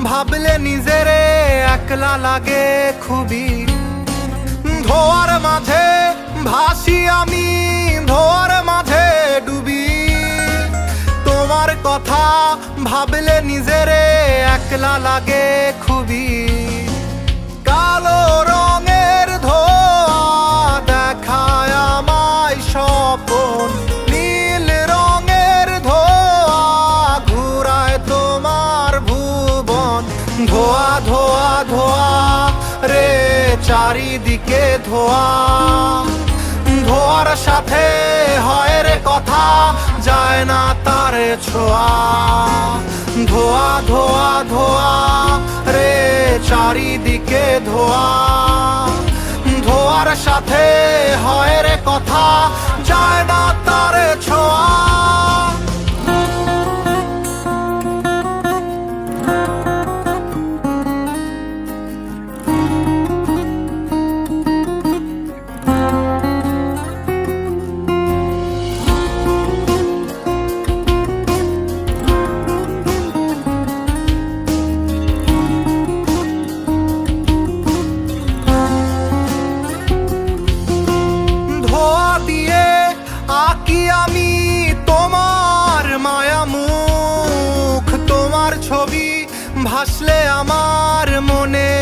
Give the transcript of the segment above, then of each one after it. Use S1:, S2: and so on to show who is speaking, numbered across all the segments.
S1: ভাবলে নিজেরে একলা লাগে খুবই। ধোয়ার মাঝে ভাসি আমি, ধোয়ার মাঝে ডুবি। তোমার কথা ভাবলে নিজেরে একলা লাগে খুবই। কালো রঙের ধোয়া দেখায় আমায় স্বপন, নীল রঙের ধোয়া ঘুরায় তোমার ভুবন। ধোয়া ধোয়া ধোয়া রে চারিদিকে ধোয়া, ধোয়ার সাথে হয় রে কথা, যায় না তার ছোঁয়া। ধোয়া ধোয়া ধোয়া রে চারিদিকে ধোয়া, ধোয়ার সাথে হয় রে কথা, যায় না তার ছোঁয়া। আঁকি আমি তোমার মায়া মুখ, তোমার ছবি ভাসলে আমার মনে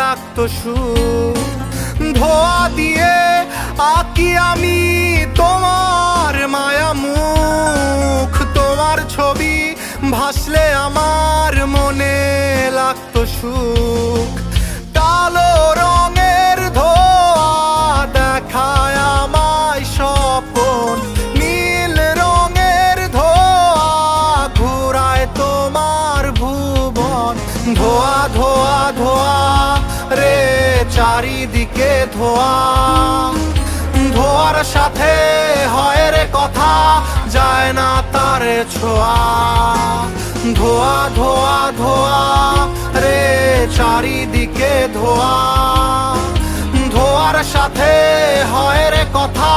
S1: লাগতো সুখ। ধোয়া দিয়ে আঁকি আমি তোমার মায়া মুখ, তোমার ছবি ভাসলে আমার মনে লাগতো সুখ। কালো রঙের ধোয়া দেখায় আমায় স্বপন, নীল রঙের ধোয়া ঘুরায় তোমার ভুবন। ধোয়া ধোয়া ধোয়া রে চারিদিকে ধোয়া, ধোয়ার সাথে হয় রে কথা, যায় না তার ছোঁয়া। ধোয়া ধোয়া ধোয়া রে চারিদিকে ধোয়া, ধোয়ার সাথে হয় রে কথা,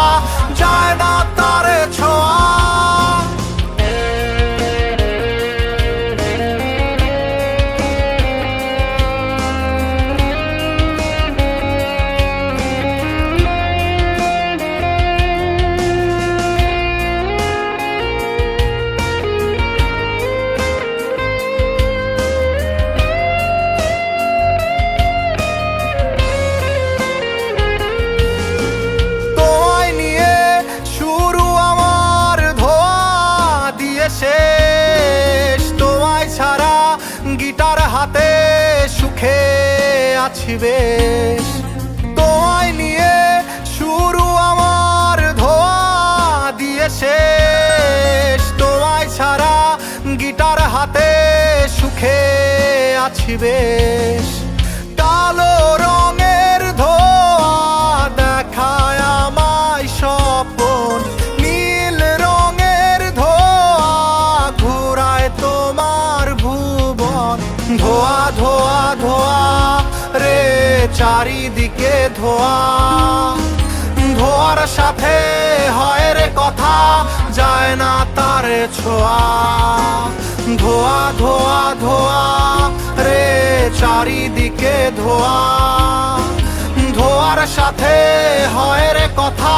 S1: যায় না তার ছোঁয়া। শেষ তোমায় ছাড়া গিটার হাতে সুখে আছি বেশ। তোমায় নিয়ে শুরু আমার ধোয়া দিয়ে শেষ, তোমায় ছাড়া গিটার হাতে সুখে আছি বেশ। কালো রঙের ধোয়া দেখায় আমায় স্বপন, নীল রঙের ধোয়া ঘুরায় তোমার ভুবন। ধোয়া ধোয়া ধোয়া রে চারিদিকে ধোয়া, ধোয়ার সাথে হয় রে কথা, যায় না তার ছোঁয়া। ধোয়া ধোয়া ধোয়া রে চারিদিকে ধোয়া, ধোয়ার সাথে হয় রে কথা,